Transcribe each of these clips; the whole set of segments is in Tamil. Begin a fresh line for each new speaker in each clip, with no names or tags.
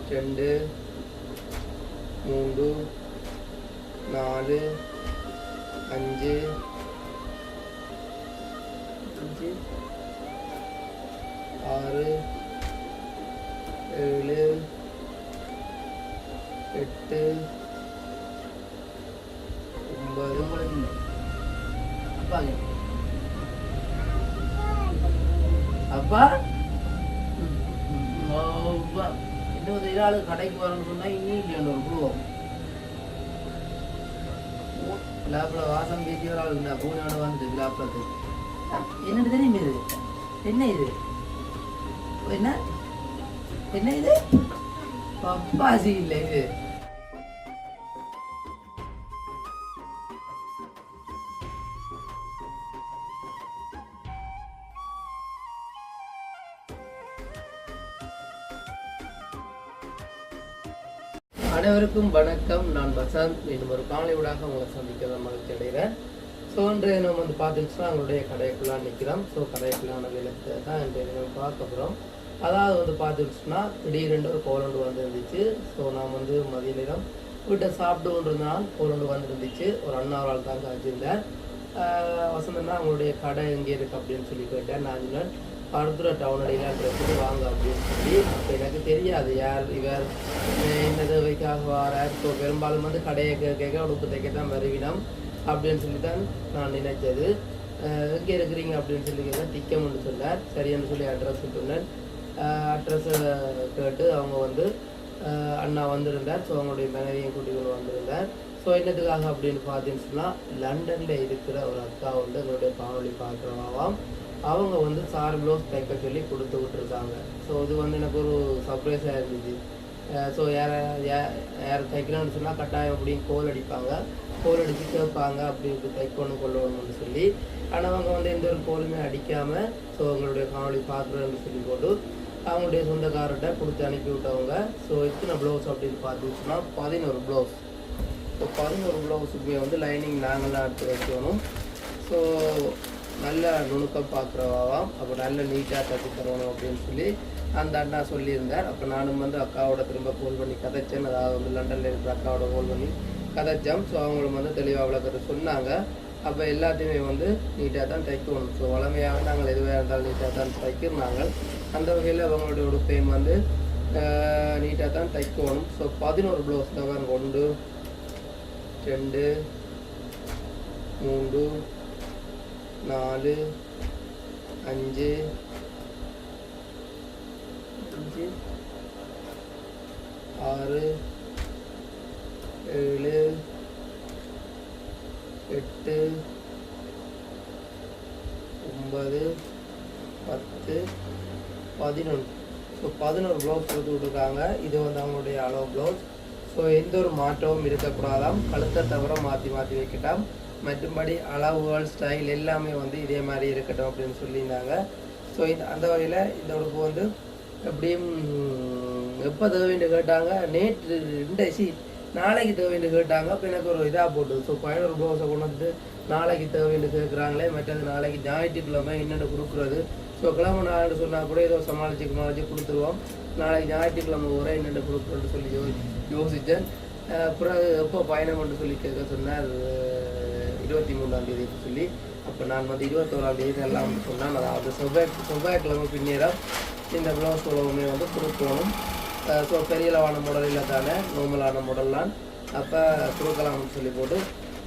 2 3 4 5 6 7 8 9 அப்பா இன்னும் இதாள் கடைக்கு வரணும்னு சொன்னால் இன்னும் இல்லையா ஒரு குழுவோம் லேப்பில் வாசம் பேசி ஒரு ஆள் இருந்தா பூனோட வந்து லேப்லத்து என்னன்னு தெரியுமே இது என்ன இது என்ன என்ன இது பப்பாசி இல்லை இது அனைவருக்கும் வணக்கம். நான் வசந்த். இன்னும் ஒரு காலை ஊடாக உங்களை சந்திக்க மகிழ்ச்சி அடைகிறேன். ஸோ இன்றைய நம்ம வந்து பார்த்துச்சுன்னா அவங்களுடைய கடைக்குள்ளே நிற்கிறோம். ஸோ கடைக்குள்ளான வேலைத்தை தான் இன்றைய நம்ம பார்க்க போகிறோம். அதாவது வந்து பார்த்துச்சுன்னா திடீரென்று ஒரு போலண்டு வந்துருந்துச்சு. ஸோ நான் வந்து மதிய நேரம் வீட்டை சாப்பிட்டுன்றதுனால போலண்டு வந்துருந்துச்சு. ஒரு அண்ணாவால் தான் காய்ச்சிருந்தேன். வசந்தன்னா அவங்களுடைய கடை எங்கே இருக்குது அப்படின்னு சொல்லி கேட்டேன். நான் சொன்னேன் பருத்துறை டவுன் அடியில் வாங்க அப்படின்னு சொல்லி. அப்போ எனக்கு தெரியாது யார் இவர் என்ன தேவைக்காக வரார். ஸோ பெரும்பாலும் வந்து கடையை கேட்க உடுப்பு தைக்க தான் வருவினம் அப்படின்னு சொல்லி தான் நான் நினைச்சது. எங்கே இருக்கிறீங்க அப்படின்னு சொல்லி கேட்க திக்கம்னு சொன்னார். சரின்னு சொல்லி அட்ரஸ் சொன்னேன். அட்ரஸை கேட்டு அவங்க வந்து அண்ணா வந்திருந்தார். ஸோ அவங்களுடைய மனைவியும் கூட்டிகள் வந்திருந்தார். ஸோ என்னதுக்காக அப்படின்னு பார்த்தீங்கன்னு சொன்னால் லண்டனில் இருக்கிற ஒரு அக்கா வந்து எங்களுடைய காணொலி பார்க்குறவாம். அவங்க வந்து சார் ப்ளவுஸ் தைக்க சொல்லி கொடுத்து விட்டுருக்காங்க. ஸோ இது வந்து எனக்கு ஒரு சர்ப்ரைஸாக இருந்துச்சு. ஸோ யார் தைக்கணும்னு சொன்னால் கட்டாயம் அப்படின்னு கோல் அடிப்பாங்க. கோல் அடித்து கேட்பாங்க அப்படி தைக்கணும் கொள்ளணும்னு சொல்லி. ஆனால் அவங்க வந்து எந்த ஒரு கோலுமே அடிக்காமல் ஸோ அவங்களுடைய காணொலி பார்க்குறேன்னு சொல்லி போட்டு அவங்களுடைய சொந்தக்காரர்கிட்ட கொடுத்து அனுப்பி விட்டவங்க. ஸோ எத்தனை ப்ளவுஸ் அப்படின்னு பார்த்துச்சுன்னா 11 ப்ளவுஸ். ஸோ 11 ப்ளவுஸுக்குமே வந்து லைனிங் நாங்கள் தான் எடுத்து வைக்கணும். ஸோ நல்ல நுணுக்கம் பார்க்குறவாம். அப்போ நல்ல நீட்டாக தச்சு தரணும் அப்படின்னு சொல்லி அந்த அண்ணா சொல்லியிருந்தார். அப்போ நானும் வந்து அக்காவோட திரும்ப கோல் பண்ணி கதைச்சேன். அதாவது வந்து லண்டனில் இருக்கிற அக்காவோட கோல் பண்ணி கதைச்சோம். ஸோ அவங்களும் வந்து தெளிவாக விளக்கத்தை சொன்னாங்க. அப்போ எல்லாத்தையுமே வந்து நீட்டாக தான் தைக்கணும். ஸோ வளமையாக நாங்கள் எதுவாக இருந்தாலும் நீட்டாக தான் தைக்கிறாங்க. அந்த வகையில் அவங்களுடைய உடுப்பையும் வந்து நீட்டாக தான் தைக்கணும். ஸோ 11 ப்ளவுஸ் தான் 1 2 3 4 5 6 7 8 9 10 11. ஸோ 11 ப்ளவுஸ் கொடுத்து விட்டுருக்காங்க. இது வந்து அவங்களுடைய அளவு ப்ளவுஸ். ஸோ எந்த ஒரு மாற்றமும் இருக்கக்கூடாதாம். கழுத்தை தவிர மாற்றி மாற்றி வைக்கட்டாம். மற்றபடி அளவுகள் ஸ்டைல் எல்லாமே வந்து இதே மாதிரி இருக்கட்டும் அப்படின்னு சொல்லியிருந்தாங்க. ஸோ அந்த வகையில் இந்த உடுப்பு வந்து எப்படியும் எப்போ தேவைன்னு கேட்டாங்க. நேற்று நாளைக்கு தேவைன்னு கேட்டாங்க. அப்போ எனக்கு ஒரு இதாக போட்டு ஸோ 11 ப்ளவுஸை கொண்டு வந்து நாளைக்கு தேவைன்னு கேட்குறாங்களே. மற்றது நாளைக்கு ஞாயிற்றுக்கிழமை என்னென்னு கொடுக்குறது. ஸோ கிழமை நாள்னு சொன்னால் கூட ஏதோ சமாளித்து கொடுத்துருவோம். நாளைக்கு ஞாயிற்றுக்கிழமை வரை என்னென்னு கொடுக்குறேன்னு சொல்லி யோசித்தேன். பிறகு எப்போ பயணம்னு சொல்லி கேட்க சொன்னார் 23ஆம் தேதி சொல்லி. அப்போ நான் வந்து 21ஆம் தேதி எல்லாம் சொன்னேன். அதாவது செவ்வாய்க்கிழமை பின்னேரம் இந்த ப்ளவுஸ் உலகமே வந்து கொடுக்கணும். ஸோ பெரிய அளவான மாடலில் தானே நார்மலான மாடல்லாம் அப்போ கொடுக்கலாம்னு சொல்லி போட்டு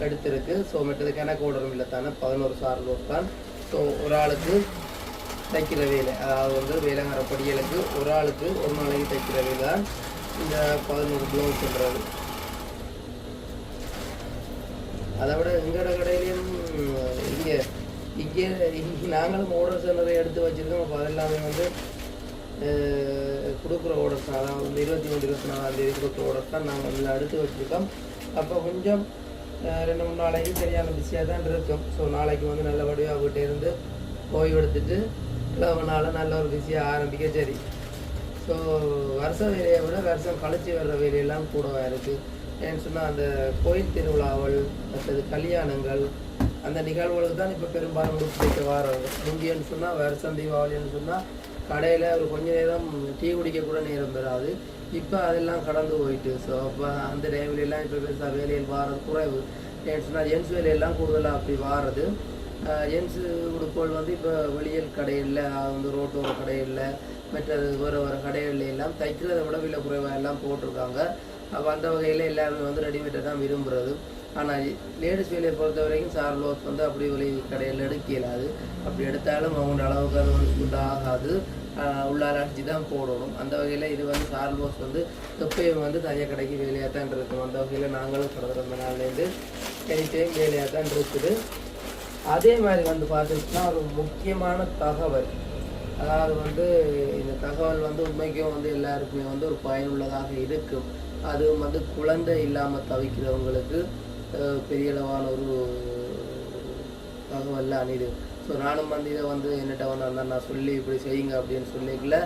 எடுத்திருக்கு. ஸோ மற்றது எனக்கு ஓடரும் இல்லை தானே 11 சார் ப்ளவுஸ் தான். ஸோ ஒரு ஆளுக்கு தைக்கிற வேலை, அதாவது வந்து வேலைங்கிற படிகளுக்கு ஒரு ஆளுக்கு ஒரு நாளைக்கு தைக்கிற வேலை தான் இந்த 11 ப்ளவுஸ்ன்றது. அதை விட எங்களோட கடையிலையும் இங்கே நாங்களும் ஆர்டர்ஸ் நிறைய எடுத்து வச்சுருக்கோம். அப்போ அதெல்லாமே வந்து கொடுக்குற ஆர்டர்ஸ் தான். அதாவது வந்து 23 24ஆம் தேதி கொடுக்குற ஆர்டர்ஸ் தான் நாங்கள் இதில் எடுத்து வச்சுருக்கோம். அப்போ கொஞ்சம் 2-3 நாளைக்கு சரியான பிஸியாக தான் இருக்கும். ஸோ நாளைக்கு வந்து நல்லபடியாக வீட்டை இருந்து ஓய்வு எடுத்துட்டு கிழவனால நல்ல ஒரு பிஸியாக ஆரம்பிக்க சரி. ஸோ வருஷ வேலையை விட வருஷம் கழிச்சு வர்ற வேலையெல்லாம் கூடவாக இருக்குது. ஏன்னு சொன்னால் அந்த கோயில் திருவிழாக்கள் மற்றது கல்யாணங்கள் அந்த நிகழ்வுகளுக்கு தான் இப்போ பெரும்பாலும் உடுப்பு தைக்க வராங்க. முந்தியன்னு சொன்னால் வருஷம் தீபாவளின்னு சொன்னால் கடையில் ஒரு கொஞ்ச நேரம் டீ குடிக்க கூட நேரம் பெறாது. இப்போ அதெல்லாம் கடந்து போயிட்டு. ஸோ அப்போ அந்த டைம்லெலாம் இப்போ பெருசாக வேலையில் வாரது குறைவு. ஏன்னு சொன்னால் ஜென்ஸ் வேலையெல்லாம் கூடுதலாக அப்படி வாரது. ஜென்ஸு உடுப்புகள் வந்து இப்போ வெளியல் கடையில் வந்து ரோட்டோர கடையில் மற்றது வேறு வேறு கடைகளில் எல்லாம் தைக்கிறத விட விலை குறைவாக எல்லாம் போட்டிருக்காங்க. அப்போ அந்த வகையில் எல்லாருமே வந்து ரெடிமேட்டை தான் விரும்புகிறது. ஆனால் லேடிஸ் வேலையை பொறுத்த வரைக்கும் சார்லோஸ் வந்து அப்படி வெளி கடையில் எடுக்க இயலாது. அப்படி எடுத்தாலும் அவங்க அளவுக்கு அது வந்து சூட் ஆகாது. உள்ளார அடிச்சு தான் போடணும். அந்த வகையில் இது வந்து சார்லோஸ் வந்து எப்பயும் வந்து தைய கடைக்கு வேலையாக தான் இருக்கும். அந்த வகையில் நாங்களும் கடந்த ரொம்ப நாள்லேருந்து எனி டைம் வேலையாக தான் இருக்குது. அதே மாதிரி வந்து பார்த்துக்கிட்டோம்னா ஒரு முக்கியமான தகவல், அதாவது வந்து இந்த தகவல் வந்து உண்மைக்கும் வந்து எல்லாருக்குமே வந்து ஒரு பயனுள்ளதாக இருக்கும். அதுவும் வந்து குழந்தை இல்லாமல் தவிக்கிறவங்களுக்கு பெரிய அளவான ஒரு தகவல் அணிது. ஸோ நானும் வந்து இதை வந்து என்னட்ட வந்து நான் சொல்லி இப்படி செய்யுங்க அப்படின்னு சொல்லிக்கல.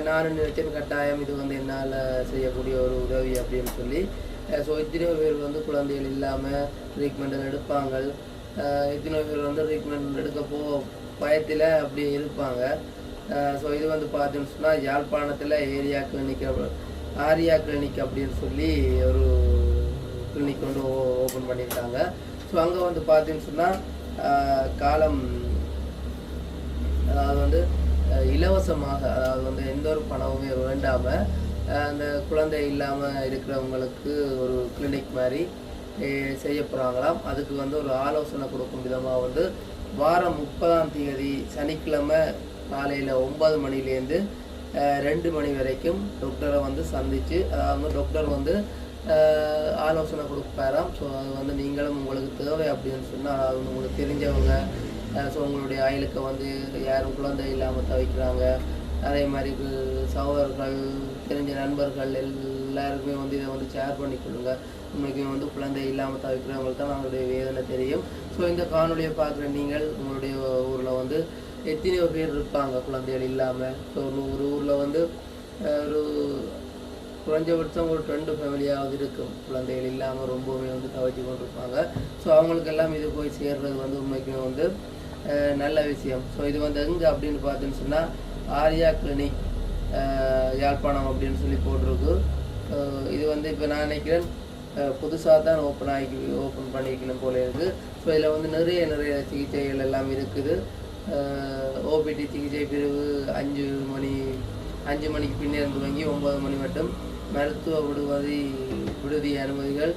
நானும் நினைச்சேன் கட்டாயம் இது வந்து என்னால் செய்யக்கூடிய ஒரு உதவி அப்படின்னு சொல்லி. ஸோ எத்தனையோ பேர் வந்து குழந்தைகள் இல்லாமல் ட்ரீட்மெண்ட் எடுப்பாங்க. எத்தனையோ பேர் வந்து ட்ரீட்மெண்ட் எடுக்கப்போ பயத்தில் அப்படி இருப்பாங்க. ஸோ இது வந்து பார்த்தீங்கன்னு சொன்னால் யாழ்ப்பாணத்தில் ஆரியா கிளினிக் அப்படின்னு சொல்லி ஒரு கிளினிக் வந்து ஓப்பன் பண்ணியிருக்காங்க. ஸோ அங்கே வந்து பார்த்தீங்கன்னு சொன்னால் காலம், அதாவது வந்து இலவசமாக, அதாவது வந்து எந்த ஒரு பணமுமே வேண்டாமல் அந்த குழந்தை இல்லாமல் இருக்கிறவங்களுக்கு ஒரு கிளினிக் மாதிரி செய்ய போகிறாங்களாம். அதுக்கு வந்து ஒரு ஆலோசனை கொடுக்கும் விதமாக வந்து வாரம் 30ஆம் தேதி சனிக்கிழமை காலையில் 9 மணிலேருந்து 2 மணி வரைக்கும் டாக்டரை வந்து சந்தித்து, அதாவது டாக்டர் வந்து ஆலோசனை கொடுப்பாராம். ஸோ அது வந்து நீங்களும் உங்களுக்கு தேவை அப்படின்னு சொன்னால், அதாவது உங்களுக்கு தெரிஞ்சவங்க, ஸோ உங்களுடைய ஆயுளுக்கு வந்து யாரும் குழந்தை இல்லாமல் தவிக்கிறாங்க, அதே மாதிரி சகோதரர்கள், தெரிஞ்ச நண்பர்கள் எல்லாருக்குமே வந்து இதை வந்து ஷேர் பண்ணிக்கொள்ளுங்க. உண்மைக்கு வந்து குழந்தை இல்லாமல் தவிக்கிறவங்களுக்கு தான் அவங்களுடைய வேதனை தெரியும். ஸோ இந்த காணொலியை பார்க்குற நீங்கள் உங்களுடைய ஊரில் வந்து எத்தனையோ பேர் இருப்பாங்க குழந்தைகள் இல்லாமல். ஸோ ஒரு ஊரில் வந்து ஒரு குறைஞ்சபட்சம் ஒரு 2 ஃபேமிலியாவது இருக்கும் குழந்தைகள் இல்லாமல் ரொம்பவுமே வந்து தவிச்சு கொண்டிருப்பாங்க. ஸோ அவங்களுக்கெல்லாம் இது போய் சேர்றது வந்து உண்மைக்குமே வந்து நல்ல விஷயம். ஸோ இது வந்து எங்கே அப்படின்னு பார்த்தீங்கன்னு சொன்னால் ஆரியா கிளினிக் யாழ்ப்பாணம் அப்படின்னு சொல்லி போட்டிருக்கு. இது வந்து இப்போ நான் நினைக்கிறேன் புதுசாக தான் ஓப்பன் பண்ணிக்கணும் போல இருக்குது. ஸோ இதில் வந்து நிறைய சிகிச்சைகள் எல்லாம் இருக்குது. ஓபிடி சிகிச்சை பிரிவு 5 மணிக்கு பின்னர் துவங்கி 9 மணி மட்டும், மருத்துவ விடுதி அனுமதிகள்,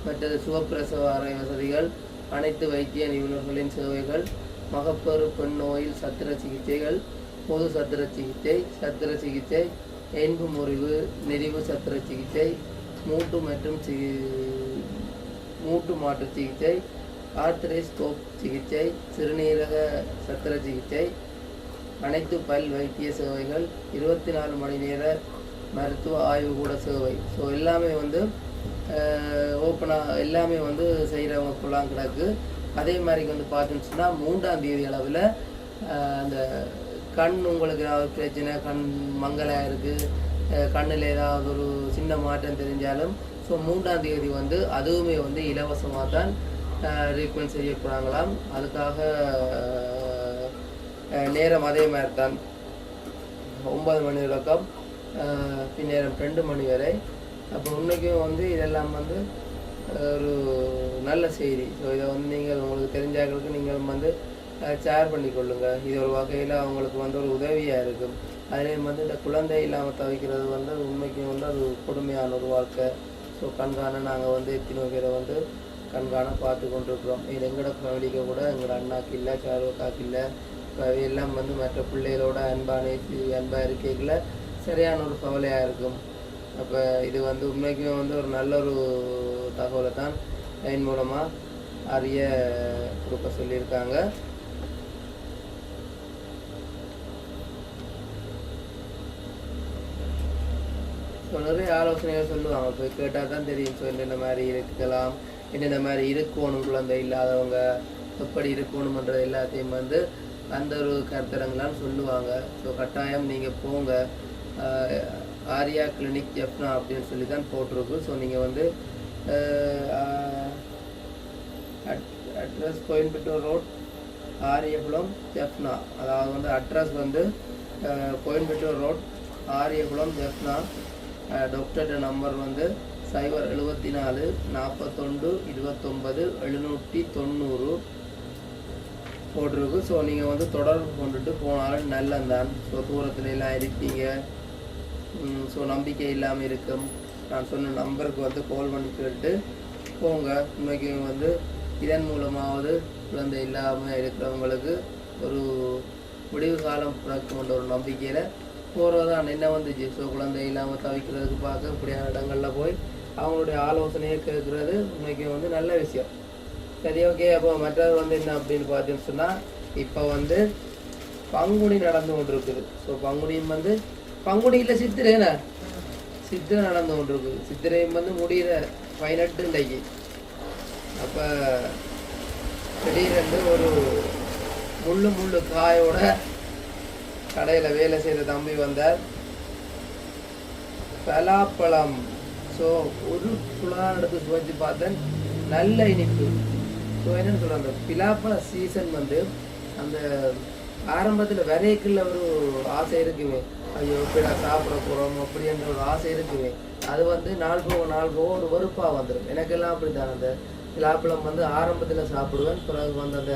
மற்றது சுகப்பிரசவ அறை வசதிகள், அனைத்து வைத்திய நிபுணர்களின் சேவைகள், மகப்பேறு, பெண் நோயில் சத்திர சிகிச்சைகள், பொது சத்திர சிகிச்சை, எண்பு முறிவு, நெறிவு சத்திர சிகிச்சை, மூட்டு மாற்று சிகிச்சை, ஆர்த்ரோஸ்கோப் சிகிச்சை, சிறுநீரக சத்திர சிகிச்சை, அனைத்து பல் வைத்திய சேவைகள், 24 மணி நேர மருத்துவ ஆய்வு கூட சேவை. ஸோ எல்லாமே வந்து ஓப்பனாக எல்லாமே வந்து செய்கிறவங்களுக்குலாம் கிடக்கு. அதே மாதிரி வந்து பார்த்தீங்கன்னு சொன்னால் 3ஆம் தேதி அளவில் அந்த கண் உங்களுக்கு ஏதாவது பிரச்சனை, கண் மங்கலாக இருக்குது, கண்ணில் ஏதாவது ஒரு சின்ன மாற்றம் தெரிஞ்சாலும், ஸோ 3ஆம் தேதி வந்து அதுவுமே வந்து இலவசமாக தான் ட்ரீட்மெண்ட் செய்ய போகிறாங்களாம். அதுக்காக நேரம் அதே மாதிரி தான் 9 மணி தொடக்கம் பின்னேரம் 2 மணி வரை. அப்போ உன்னைக்கும் வந்து இதெல்லாம் வந்து ஒரு நல்ல செய்தி. ஸோ இதை வந்து நீங்கள் உங்களுக்கு தெரிஞ்சவங்களுக்கு நீங்களும் வந்து ஷேர் பண்ணிக்கொள்ளுங்கள். இது ஒரு வகையில் அவங்களுக்கு வந்து ஒரு உதவியாக இருக்கும். அதுலேயும் வந்து இந்த குழந்தை இல்லாமல் தவிக்கிறது வந்து உண்மைக்கும் வந்து அது கொடுமையான ஒரு வாழ்க்கை. ஸோ கண்காண நாங்கள் வந்து எத்தனை பேரை வந்து கண்காண பார்த்து கொண்டிருக்கிறோம். இது எங்களோட ஃபேமிலிக்கு கூட எங்களோட அண்ணாக்கு இல்லை, சாருக்காக்கு இல்லை, எல்லாம் வந்து மற்ற பிள்ளைகளோட அன்பாக இருக்கைக்குள்ள சரியான ஒரு கவலையாக இருக்கும். அப்போ இது வந்து உண்மைக்குமே வந்து ஒரு நல்ல ஒரு தகவலை தான் லைன் மூலமாக அறிய கொடுக்க சொல்லியிருக்காங்க. ஸோ நிறைய ஆலோசனைகள் சொல்லுவாங்க, போய் கேட்டால் தான் தெரியும். ஸோ என்னென்ன மாதிரி இருக்கலாம், என்னென்ன மாதிரி இருக்கணும், குழந்தை இல்லாதவங்க எப்படி இருக்கணுமன்றது எல்லாத்தையும் வந்து அந்த ஒரு கருத்தரங்களான்னு சொல்லுவாங்க. ஸோ கட்டாயம் நீங்கள் போங்க. ஆரியா கிளினிக் ஜெஃப்னா அப்படின்னு சொல்லி தான் போட்டிருக்கு. ஸோ நீங்கள் வந்து அட்ரஸ் கோயம்புத்தூர் ரோட், ஆரியகுளம், ஜெஃப்னா, அதாவது வந்து அட்ரஸ் வந்து Coimbatore road, Ariyakulam, Jaffna. Doctor number வந்து 074 41 29 790 போட்டிருக்கு. ஸோ நீங்கள் வந்து தொடர்பு கொண்டுட்டு போனாலும் நல்லந்தான். ஸோ தூரத்துல எல்லாம் இருக்கீங்க, ஸோ நம்பிக்கை இல்லாமல் இருக்கும், நான் சொன்ன நம்பருக்கு வந்து கால் பண்ணி கேட்டு போங்க. உண்மைக்கு வந்து இதன் மூலமாவது குழந்தை இல்லாமல் இருக்கிறவங்களுக்கு ஒரு முடிவு காலம் பிறக்கும்ன்ற ஒரு நம்பிக்கையில் போகிறதான் என்ன வந்துச்சு. ஸோ குழந்தை இல்லாமல் தவிக்கிறதுக்கு பார்க்க இப்படியான இடங்களில் போய் அவங்களுடைய ஆலோசனையை கேட்குறது உண்மைக்கு வந்து நல்ல விஷயம். சரி, ஓகே. அப்போ மற்றது வந்து என்ன அப்படின்னு பார்த்தீங்கன்னு சொன்னால், இப்போ வந்து பங்குனி நடந்து கொண்டு இருக்குது. ஸோ பங்குனியும் வந்து பங்குனியில் சித்திரைனா சித்திரை நடந்து கொண்டு இருக்குது. சித்திரையும் வந்து முடிகிற 18 இன்றைக்கு. அப்போ திடீரென்று ஒரு முள்ளு காயோட கடையில் வேலை செய்கிற தம்பி வந்தார். பலாப்பழம். ஸோ ஒரு புலான் எடுத்து சுவைச்சு பார்த்தேன், நல்ல இனிப்பு. ஸோ என்னென்னு சொல்கிறேன், அந்த பிலாப்பழ சீசன் வந்து அந்த ஆரம்பத்தில் வரைக்குள்ள ஒரு ஆசை இருக்குமே, ஐயோ எப்படா சாப்பிட போகிறோம் அப்படின்ற ஒரு ஆசை இருக்குமே, அது வந்து நாள் போக ஒரு வெறுப்பாக வந்துடும். எனக்கெல்லாம் அப்படி தான். அந்த பிலாப்பழம் வந்து ஆரம்பத்தில் சாப்பிடுவேன், பிறகு வந்து அந்த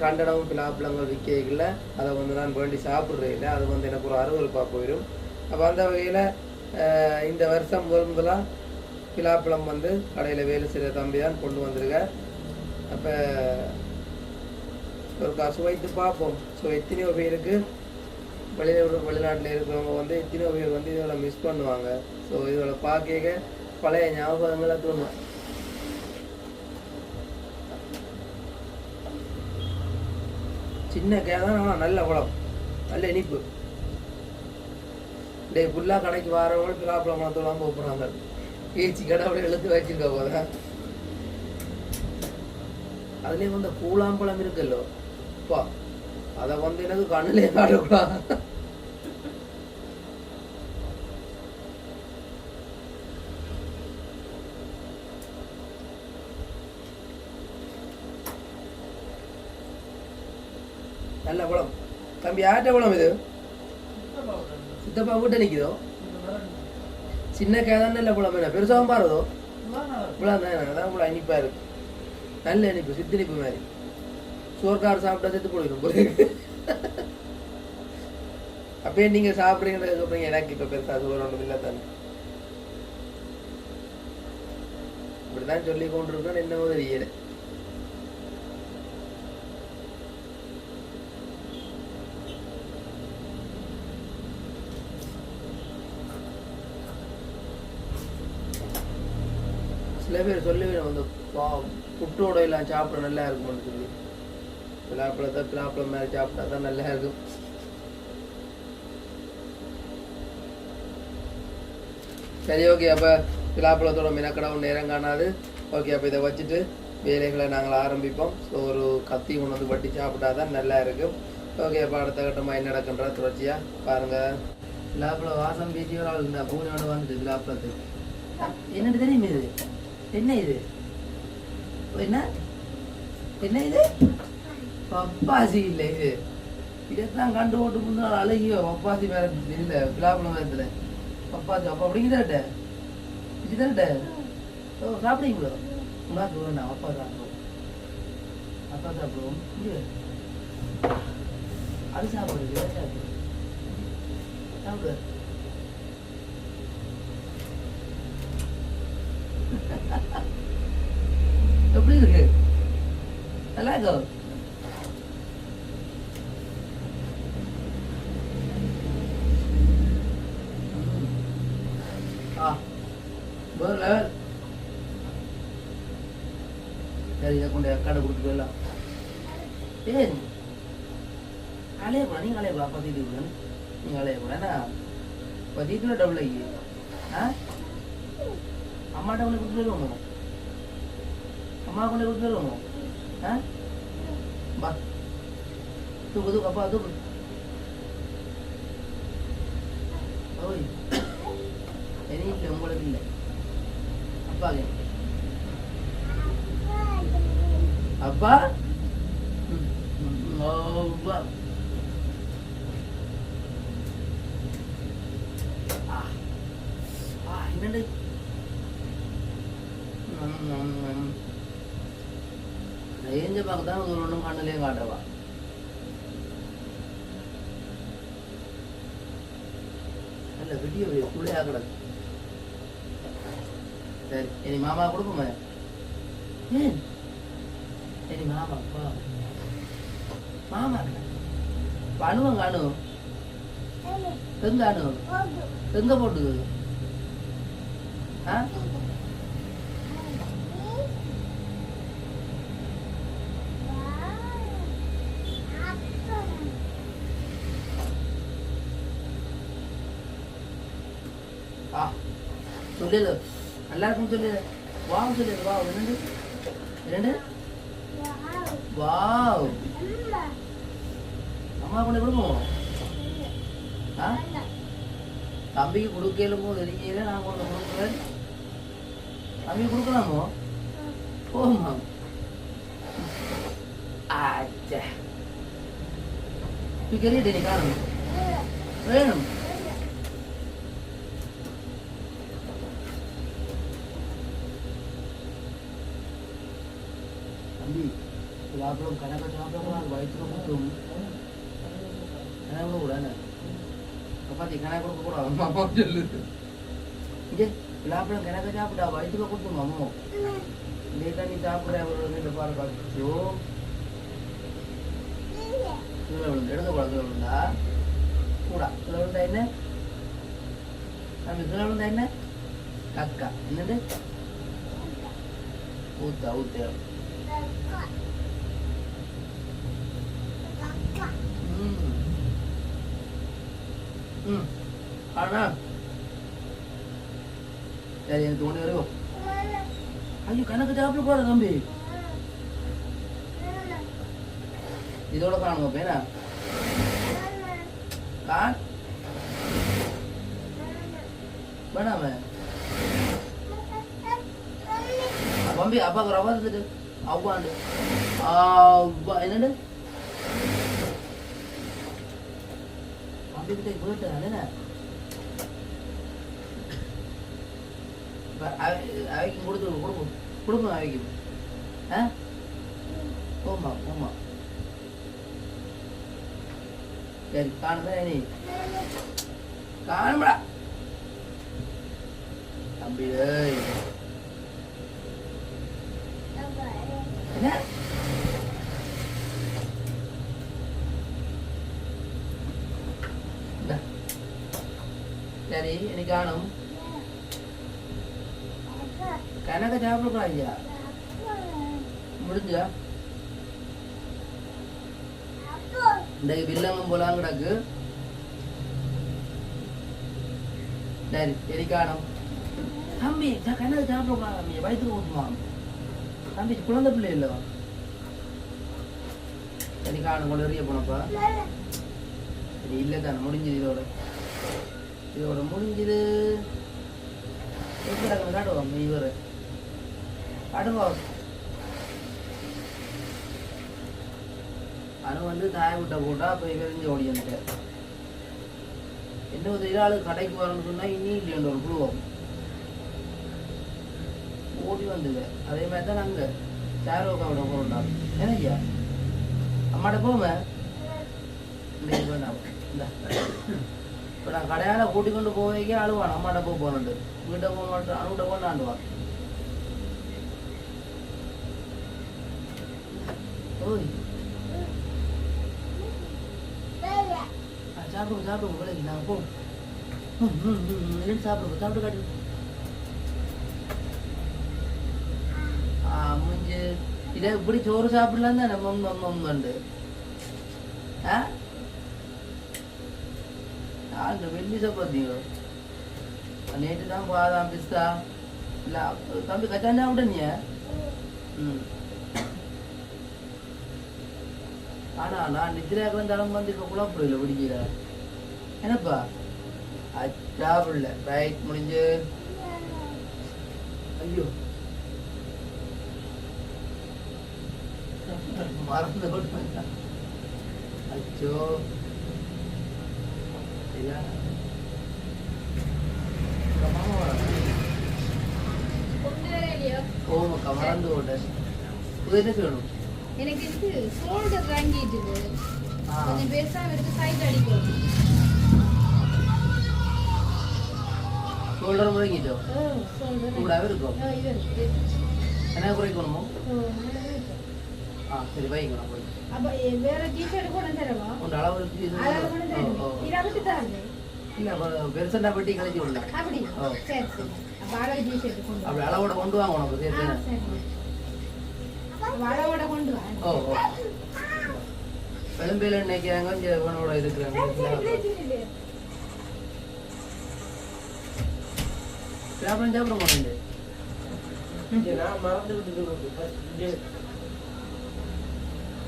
கண்டனமும் பிலாப்பழங்கள் விற்கல அதை வந்து நான் வேண்டி சாப்பிட்றேன் இல்லை, அது வந்து எனக்கு ஒரு அருவருப்பாக போயிடும். அப்போ அந்த வகையில் இந்த வருஷம் முதலாக பிலாப்பழம் வந்து கடையில் வேலை செய்கிற தம்பி தான் கொண்டு வந்திருக்கேன். அப்போ ஒரு சுவைத்து பார்ப்போம். ஸோ எத்தனையோ பேருக்கு வெளிநாட்டில் இருக்கிறவங்க வந்து எத்தனையோ பேர் வந்து இதோட மிஸ் பண்ணுவாங்க. ஸோ இதோட பார்க்க பழைய ஞாபகங்களை தோணும். சின்ன கேதான், ஆனால் நல்ல குளம், நல்ல இனிப்பு. டே ஃபுல்லாக கடைக்கு வரவங்க பிலாப்பழம் மரத்தோடாமல் போகிறாங்க. ஏச்சி கடை அப்படியே எழுத்து வச்சுருக்க போதா. அதுலேயும் வந்து கூழாம்பழம் இருக்குல்லோ அப்பா, அதை வந்து எனக்கு கண்ணிலே காட்டக்கூடாது. நல்ல குளம் தம்பி. ஆட்ட குளம் இது சித்தப்பா வீட்டை நிற்குதோ. சின்ன கேதான் நல்ல குளம். என்ன பெருசாகவும் பாருதோ குளம் தான். அதான் கூட இனிப்பா இருக்கு, நல்ல இனிப்பு, சித்தினிப்பு மாதிரி. சோர்கார் சாப்பிட்டா செத்து போயிடும் போல. அப்பயே நீங்க சாப்பிட்றீங்க, எனக்கு இப்ப பெருசா சோறு ஒன்றும் இல்லை தானே. இப்படிதான் சொல்லி கொண்டிருக்கோம், என்னவோ தெரியல. சில பேர் சொல்லி அந்த புட்டோட எல்லாம் சாப்பிட நல்லா இருக்கும்னு சொல்லி, பிலாப்பழம் மாதிரி சாப்பிட்டா தான் நல்லா இருக்கும். சரி, ஓகே. அப்போ பிலாப்பழத்தோட மினக்கடவும் நேரம் காணாது. ஓகே, அப்போ இதை வச்சுட்டு வேலைகளை நாங்கள் ஆரம்பிப்போம். ஸோ ஒரு கத்தி கொண்டு வந்து வட்டி சாப்பிட்டா தான் நல்லா இருக்கும். ஓகே, அப்போ அடுத்த கட்டமாக என்ன நடக்குன்ற தொடர்ச்சியாக பாருங்கள். பிலாப்பழம் வாசம் பேசி ஒரு ஆள் இருந்தால் பூனோட வந்துட்டு பிலாப்பழத்துக்கு என்னட்டு தெரியுமே. இது என்ன, இது என்ன என்ன இது பப்பாசி இல்லை. இது இதைத்தான் கண்டு ஓட்டு முன்னாள் அழகியோ பப்பாசி வேற இல்லை. பிலாப்பழம் வேறத்துல பப்பாசி. அப்போ அப்படிங்கிறட்ட இதுதான்ட்ட. ஓ சாப்பிடுங்களோ உங்களுக்கு வேண்டாம். அப்பா சாப்பிடுவோம், அப்பா சாப்பிடுவோம். அது சாப்பிடுது, சாப்பிடு. எப்படி இருக்கு? நல்லா இருக்கும். வேற லெவல். சரி, இதை கொண்டு கடை கொடுத்து போயிடலாம். ஏன் அலைய கூட நீங்க அலைய கூட அப்பா தீட்டு கூட நீங்க அலைய கூட ஏன்னா இப்போ தீட்டுல டபுள் ஆகி அம்மாட்ட கொண்டு கொடுத்து போயிடுவோமோ, அம்மா கொண்டு கொடுத்து போயிடுவோமோ. பா தூக்கு தூக்கு அப்பா தூக்கு. ஓய் எனக்கு இல்லை, உங்களுக்கு இல்லை. அப்பா அப்பா என்னண்டு ஏஞ்ச பார்க்க தான் ஒரு ஒன்றும் கண்ணிலையும் காட்டுறவா. நல்ல வீடியோ புள்ளையா கிடக்கு. சரி இனி மாமா கொடுப்போமே. ஏன் இனி மாமா மாமா அணுவங்க அணு எங்க அணு எங்க போட்டுது? சொல்லிடு எல்லாருக்கும் சொல்லிடு. வாவ் சொல்லிடு. வாவ் என்னண்டு என்னண்டு? வாவ் அம்மா கொண்டு கொடுப்போம். தம்பிக்கு கொடுக்கலுமோ தெரியல. நான் கொண்டு கொடுக்குறேன். தம்பிக்கு கொடுக்கலாமோ? போமா. ஆச்சா கேட்டு நீ காணும் வேணும். தம்பி சாப்பிடும் கணக்க சாப்பிடக்கூடாது. வயிற்றுல குத்தும். கணக்கு கூட பாத்தி கணக்கு கொடுக்க கூடாது. அம்மா சொல்லுது இங்கே சாப்பிடும் கணக்க சாப்பிட்டா வயிற்றுல குத்தும். அம்மோ இல்லையா நீ சாப்பிட ஒரு பாரு காச்சோ எடுக்கக்கூடாது. விழுந்தா கூட விழுந்தா என்ன தம்பி? விழுந்தா என்ன? கக்கா என்னது? ஊத்தா ஊத்த ஆனா சரி எனக்கு ஒண்ணு வரும். ஐயோ கணக்கு சாப்பிட போற தம்பி. இதோட காணுங்க பேனா கான் வேணாம தம்பி. அப்பாக்கு ரவா இருந்துட்டு அவ்வாண்டு என்னண்டு தம்பி கிட்ட போயிட்டு என்ன அவைக்கு கொடுத்து கொடுக்கும் கொடுக்கும் அவைக்கு. போமா போமா சரி காணுமே நீ காணும்டா தம்பி. என்ன சரி எனக்கு காணும். கணக்க சாப்பிடக்கூடாது. முடிஞ்சா இன்றைக்கு வில்லங்கம் போலாம் கிடக்கு. சரி சரி காணும். தம்பி கணக்கு சாப்பிடக்கூடாது. தம்பி வயிற்றுக்கு ஊற்றுமா தம்பி? குழந்தை பிள்ளை இல்லவா? சரி காணும். கொண்டு எறிய போனப்பா சரி இல்லை தானே முடிஞ்சது. இதோட முடிஞ்சது. எப்படி காட்டுவோம் இவர் காட்டுவோம். அனு வந்து தாய விட்ட போட்டா போய் விரிஞ்சு ஓடி வந்துட்டு என்ன ஒரு ஆளு கடைக்கு வரணும்னு சொன்னா இனி இல்லையன்ற ஒரு குழுவோம் ஓடி வந்தது. அதே மாதிரி தான் நாங்க சாரோக்காவோட போறோம்டா. ஏன்னா ஐயா அம்மாட்ட போவேன். இப்போ நான் கடையால கூட்டி கொண்டு போவைக்கே அழுவான். அம்மாட்ட போகணுண்டு வீட்டை போக மாட்டேன். அனுகிட்ட போன ஆண்டுவான். ஓய் சாப்பிடுங்க சாப்பிடுங்க விலைக்கு நாங்கள் போவோம். சாப்பிடுங்க சாப்பிட்டு காட்டு. முடிஞ்சு இதை இப்படி சோறு சாப்பிடலாம் தான் நம்ம உண்டு. ஆண்டு வெள்ளி சப்பாத்தியோ நேற்று தான் பாதாம் பிஸ்தா இல்லை தம்பி கச்சாண்டா விட நீ. ஆனா நான் நித்திராக்கிற தரம் வந்து இப்போ குழப்பம் பிடிக்கல என்னப்பா சாப்பிடல. ரைட் முடிஞ்சு. ஐயோ மறந்து விட்டு அச்சோ மாமா அக்கா மறந்து போட்டேன். இது என்ன செய்யணும்?
எனக்கு இது ஷோல்டர் வாங்கிட்டு கொஞ்சம் பெருசா எடுத்து சைட் அடிக்கும்.
ஷோல்டர் வாங்கிட்டோம். கூடாவே இருக்கும். என்ன குறைக்கணுமோ? சரி வைங்க போய்.
அப்ப வேற டீ-ஷர்ட் கூட தரவா?
உங்க அளவு இல்ல பெருசா பட்டி கழிச்சு விடலாம்.
அப்படி சரி சரி. அப்ப அளவு டீ-ஷர்ட் கொண்டு
அப்ப அளவோட கொண்டு வாங்க உனக்கு சேர்த்து.
அளவோட கொண்டு வா.
ஓ பெரும்பேல நினைக்கிறாங்க இங்க இவனோட இருக்கிறாங்க. சாப்பிட சாப்பிட மாட்டேன். நான் மறந்து விட்டு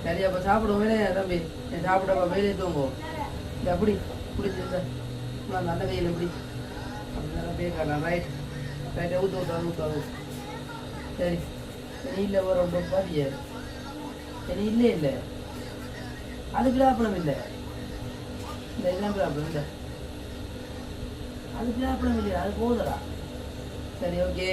சரி அப்ப சாப்பிடுவோமே தம்பி. சாப்பிடப்ப மேலே தூங்குவோம். இந்த அப்படி பிடிச்சி நான் நல்ல கையில் எப்படி அப்படின்னா பேக்கலாம். ரைட் ரைட்டை ஊற்று. சரி நீ இல்லை ஒரு ரொம்ப பாதிய சரி இல்லை அதுக்கு ப்ராப்ளம் இல்லை. இந்த இதெல்லாம் ப்ராப்ளம் இல்லை. அதுக்கு ப்ராப்ளம் இல்லையா? அது போகுதுடா. சரி ஓகே.